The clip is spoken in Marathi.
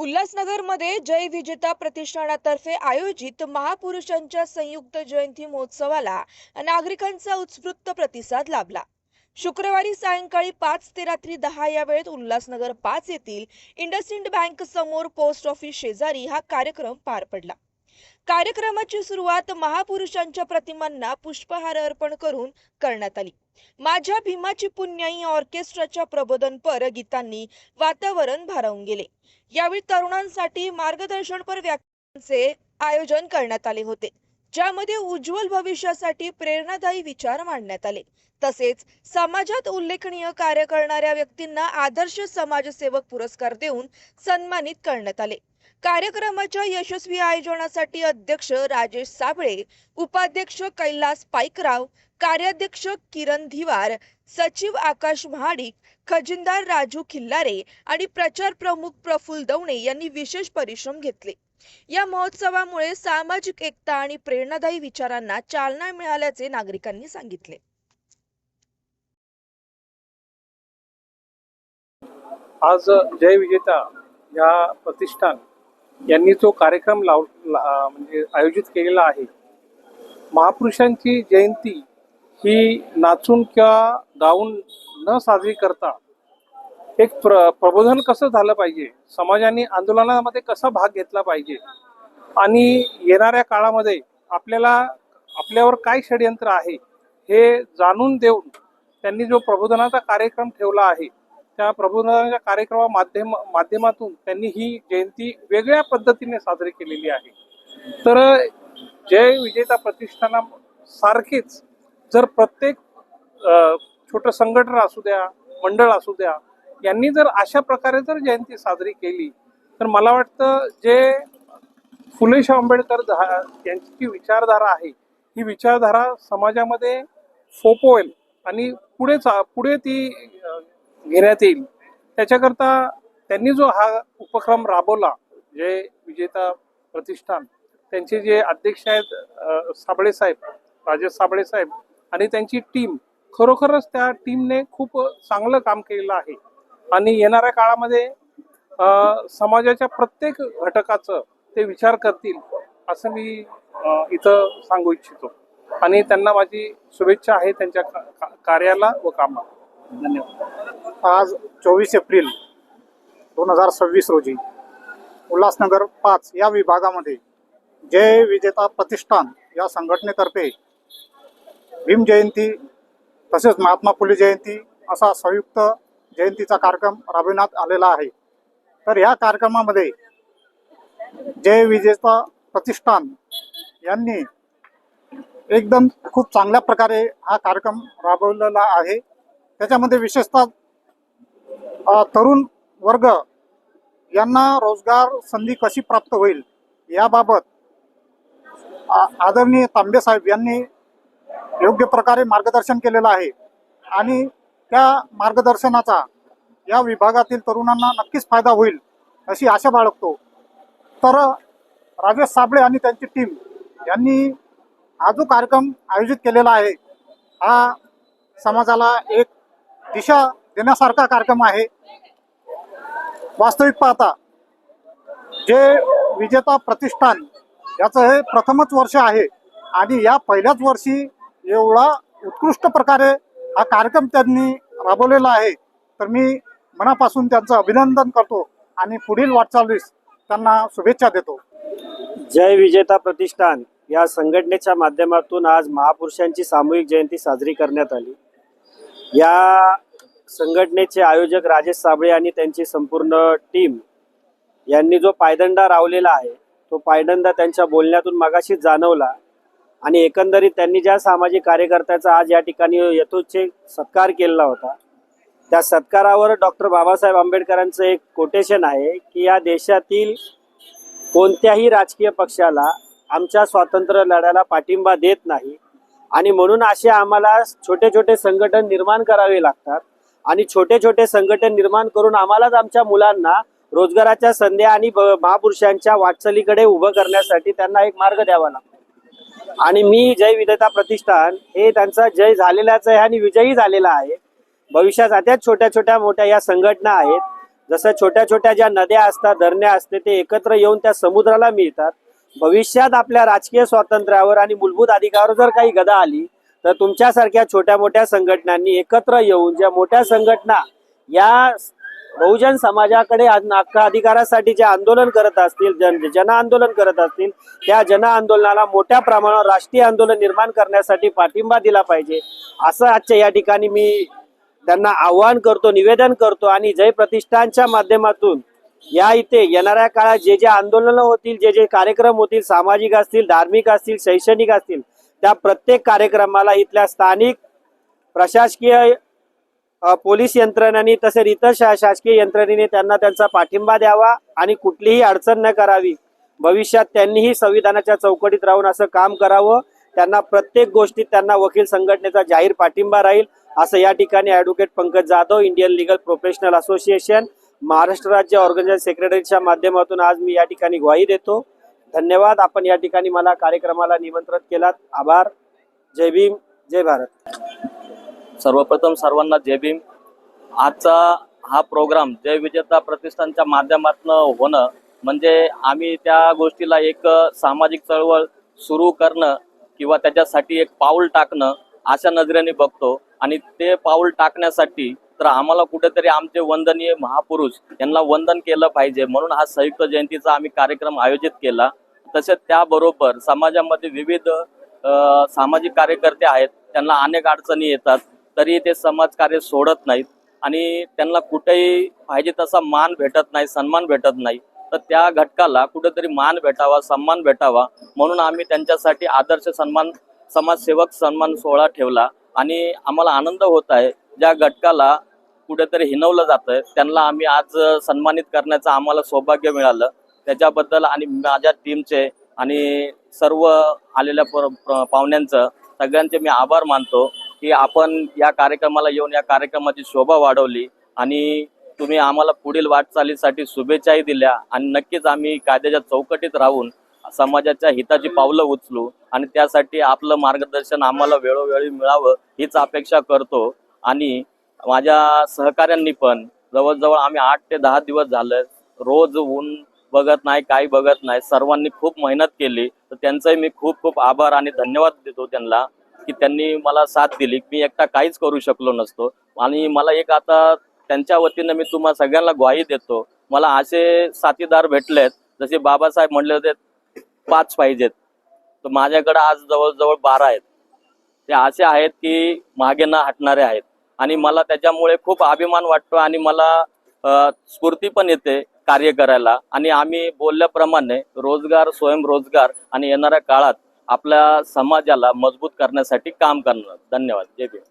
उल्हासनगरमध्ये जय विजेता प्रतिष्ठानातर्फे आयोजित महापुरुषांच्या संयुक्त जयंती महोत्सवाला नागरिकांचा उत्स्फूर्त प्रतिसाद लाभला। शुक्रवारी सायंकाळी 5 ते रात्री 10 या वेळेत उल्हासनगर 5 येथील इंडसइंड बँक समोर पोस्ट ऑफिस शेजारी हा कार्यक्रम पार पडला। कार्यक्रमाची सुरुवात महापुरुषांच्या प्रतिमांना पुष्पहार अर्पण करून करण्यात आली। माझ्या भीमाची पुण्याई ऑर्केस्ट्राच्या प्रबोधनपर गीतांनी वातावरण भारावून गेले। यावेळी तरुणांसाठी मार्गदर्शनपर व्याख्यानांचे आयोजन करण्यात आले होते, ज्यामध्ये उज्ज्वल भविष्यासाठी प्रेरणादायी विचार मांडण्यात आले। तसेच समाजात उल्लेखनीय कार्य करणाऱ्या व्यक्तींना आदर्श समाजसेवक पुरस्कार देऊन सन्मानित करण्यात आले। कार्यक्रमाच्या यशस्वी आयोजनासाठी अध्यक्ष राजेश साबळे, उपाध्यक्ष कैलास पाईकराव, कार्याध्यक्ष किरण धिवार, सचिव आकाश महाडिक, खजिनदार राजू खिल्लारे आणि प्रचार प्रमुख प्रफुल्ल दवणे यांनी विशेष परिश्रम घेतले। या महोत्सवामुळे सामाजिक एकता आणि प्रेरणादायी विचारांना चालना मिळाल्याचे नागरिकांनी सांगितले। आज जय विजेता या प्रतिष्ठान यांनी जो कार्यक्रम म्हणजे आयोजित केलेला आहे, महापुरुषांची जयंती ही नाचून किंवा गाऊन न साजरी करता एक प्रबोधन कसं झालं पाहिजे, समाजाने आंदोलनामध्ये कसा भाग घेतला पाहिजे आणि येणाऱ्या काळामध्ये आपल्यावर काय षडयंत्र आहे हे जाणून देऊन त्यांनी जो प्रबोधनाचा कार्यक्रम ठेवला आहे, त्या प्रबोधनाच्या माध्यमातून त्यांनी ही जयंती वेगळ्या पद्धतीने साजरी केलेली आहे। तर जय विजेता प्रतिष्ठानासारखेच जर प्रत्येक छोटं संघटन असू द्या, मंडळ असू द्या, यांनी जर अशा प्रकारे जर जयंती साजरी केली तर मला वाटतं जे फुले शाहू आंबेडकर यांची विचारधारा आहे, ही विचारधारा समाजामध्ये फोपवेल आणि पुढे ती घेण्यात येईल। त्याच्याकरता त्यांनी जो हा उपक्रम राबवला, जय विजेता प्रतिष्ठान, त्यांचे जे अध्यक्ष आहेत साबळे साहेब, राजेश साबळे साहेब आणि त्यांची टीम, खरोखरच त्या टीमने खूप चांगलं काम केलेलं आहे आणि येणाऱ्या काळामध्ये समाजाच्या प्रत्येक घटकाचं ते विचार करतील असं मी इथं सांगू इच्छितो आणि त्यांना माझी शुभेच्छा आहे त्यांच्या कार्याला व कामाला। धन्यवाद। आज 24 एप्रिल 2026 रोजी उल्हासनगर 5 या विभागामध्ये जय विजेता प्रतिष्ठान या संघटनेतर्फे भीम जयंती तसेच महात्मा फुले जयंती असा संयुक्त जयंतीचा कार्यक्रम राबविण्यात आलेला आहे। तर ह्या कार्यक्रमामध्ये जय विजेता प्रतिष्ठान यांनी एकदम खूप चांगल्या प्रकारे हा कार्यक्रम राबवलेला आहे। त्याच्यामध्ये विशेषतः तरुण वर्ग यांना रोजगार संधी कशी प्राप्त होईल याबाबत आदरणीय तांबे साहेब यांनी योग्य प्रकारे मार्गदर्शन केलेलं आहे आणि त्या मार्गदर्शनाचा या विभागातील तरुणांना नक्कीच फायदा होईल अशी आशा बाळगतो। तर राजेश साबळे आणि त्यांची टीम यांनी हा जो कार्यक्रम आयोजित केलेला आहे, हा समाजाला एक दिशा देण्यासारखा कार्यक्रम आहे। वास्तविक पाहता जे विजेता प्रतिष्ठान याचं हे प्रथमच वर्ष आहे आणि या पहिल्याच वर्षी एवढा उत्कृष्ट प्रकारे हा कार्यक्रम त्यांनी राबवलेला आहे। तर मी मनापासून त्यांचं अभिनंदन करतो आणि पुढील वाटचालीस त्यांना शुभेच्छा देतो। जय विजेता प्रतिष्ठान या संघटनेच्या माध्यमातून आज महापुरुषांची सामूहिक जयंती साजरी करण्यात आली। या संघटनेचे आयोजक राजेश साबळे आणि त्यांची संपूर्ण टीम यांनी जो पायदंडा रावलेला आहे, तो पायदंडा त्यांच्या बोलण्यातून मगाशीच जाणवला आणि एकंदरीत त्यांनी ज्या सामाजिक कार्यकर्त्याचा आज या ठिकाणी यथोचित सत्कार केला होता, त्या सत्कारावर डॉक्टर बाबासाहेब आंबेडकरांचं एक कोटेशन आहे की या देशातील कोणत्याही राजकीय पक्षाला आमच्या स्वातंत्र्य लढ्याला पाठिंबा देत नाही आणि म्हणून असे आम्हाला छोटे छोटे संघटन निर्माण करावे लागतात आणि छोटे छोटे संघटन निर्माण करून आम्हालाच आमच्या मुलांना रोजगाराच्या संधी आणि महापुरुषांच्या वाटचालीकडे उभं करण्यासाठी त्यांना एक मार्ग द्यावा लागतो। आणि मी जय विजेता प्रतिष्ठान हे त्यांचा जय झालेलाच आहे आणि विजयी झालेला आहे। भविष्यात अत्याच छोट्या छोट्या मोठ्या या संघटना आहेत जसं छोट्या छोट्या ज्या नद्या असतात, धरण्या असते, ते एकत्र येऊन त्या समुद्राला मिळतात. भविष्यात आपल्या राजकीय स्वातंत्र्यावर आणि मूलभूत अधिकारावर जर काही गदा आली तर तुमच्यासारख्या छोट्या मोठ्या संघटनांनी एकत्र येऊन, ज्या मोठ्या संघटना या बहुजन समाजाकडे हक्क अधिकारासाठी जे आंदोलन करत असतील, जन आंदोलन करत असतील, त्या जन आंदोलनाला मोठ्या प्रमाणावर राष्ट्रीय आंदोलन निर्माण करण्यासाठी पाठिंबा दिला पाहिजे, असं आजच्या या ठिकाणी मी त्यांना आवाहन करतो, निवेदन करतो. आणि जय प्रतिष्ठानच्या माध्यमातून या इथे येणाऱ्या काळात जे जे आंदोलनं होतील, जे जे कार्यक्रम होतील, सामाजिक असतील, धार्मिक असतील, शैक्षणिक असतील, त्या प्रत्येक कार्यक्रमाला इथल्या स्थानिक प्रशासकीय पोलीस यंत्रणांनी तसेच इतर शासकीय यंत्रणेने त्यांना त्यांचा पाठिंबा द्यावा आणि कुठलीही अडचण न करावी. भविष्यात त्यांनीही संविधानाच्या चौकटीत राहून असं काम करावं. त्यांना प्रत्येक गोष्टीत त्यांना वकील संघटनेचा जाहीर पाठिंबा राहील, असं या ठिकाणी advocate Pankaj Jadhav, Indian legal professional association, Maharashtra राज्य ऑर्गनायझेशन सेक्रेटरीच्या माध्यमातून आज मी या ठिकाणी ग्वाही देतो. धन्यवाद. आपण या ठिकाणी मला कार्यक्रमाला निमंत्रित केलात. आभार. जय भीम, जय भारत. सर्वप्रथम सर्वांना जय भीम. आजचा हा प्रोग्राम जय विजेता प्रतिष्ठानच्या माध्यमातून होणं म्हणजे आम्ही त्या गोष्टीला एक सामाजिक चळवळ सुरू करणं किंवा त्याच्यासाठी एक पाऊल टाकणं अशा नजरेने बघतो. आणि ते पाऊल टाकण्यासाठी तर आम्हाला कुठेतरी आमचे वंदनीय महापुरुष यांना वंदन केलं पाहिजे, म्हणून हा संयुक्त जयंतीचा आम्ही कार्यक्रम आयोजित केला. तसेच त्याबरोबर समाजामध्ये विविध सामाजिक कार्यकर्ते आहेत, त्यांना अनेक अडचणी येतात, तरी ते समाजकार्य सोडत नाहीत आणि त्यांना कुठेही पाहिजे तसा मान भेटत नाही, सन्मान भेटत नाही. तर त्या घटकाला कुठेतरी मान भेटावा, सन्मान भेटावा, म्हणून आम्ही त्यांच्यासाठी आदर्श समाजसेवक सन्मान सोहळा ठेवला. आणि आम्हाला आनंद होत आहे, ज्या घटकाला कुठेतरी हिणवलं जातंय त्यांना आम्ही आज सन्मानित करण्याचं आम्हाला सौभाग्य मिळालं. त्याच्याबद्दल आणि माझ्या टीमचे आणि सर्व आलेल्या पाहुण्यांचं सगळ्यांचे मी आभार मानतो की आपण या कार्यक्रमाला येऊन या कार्यक्रमाची शोभा वाढवली आणि तुम्ही आम्हाला पुढील वाटचालीसाठी शुभेच्छाही दिल्या. आणि नक्कीच आम्ही कायद्याच्या चौकटीत राहून समाजाच्या हिताची पावलं उचलू आणि त्यासाठी आपलं मार्गदर्शन आम्हाला वेळोवेळी मिळावं हीच अपेक्षा करतो. आणि माझ्या सहकाऱ्यांनी पण जवळजवळ आम्ही 8 ते 10 दिवस झालं रोज ऊन बघत नाही, काही बघत नाही, सर्वांनी खूप मेहनत केली. तर त्यांचाही मी खूप खूप आभार आणि धन्यवाद देतो त्यांना की त्यांनी मला साथ दिली. मी एकटा काहीच करू शकलो नसतो. आणि मला एक आता त्यांच्या वतीनं मी तुम्हा सगळ्यांना ग्वाही देतो, मला असे साथीदार भेटलेत जसे बाबासाहेब म्हणले होते 5 पाहिजेत, तर माझ्याकडे आज जवळजवळ 12 आहेत. ते असे आहेत की मागे न हटणारे आहेत आणि मला त्याच्यामुळे खूप अभिमान वाटतो आणि मला स्फूर्ती पण येते कार्य करायला. आणि आम्ही बोलल्याप्रमाणे रोजगार, स्वयंरोजगार आणि येणाऱ्या काळात आपल्या समाजाला मजबूत करण्यासाठी काम करणार. धन्यवाद. जय भीम.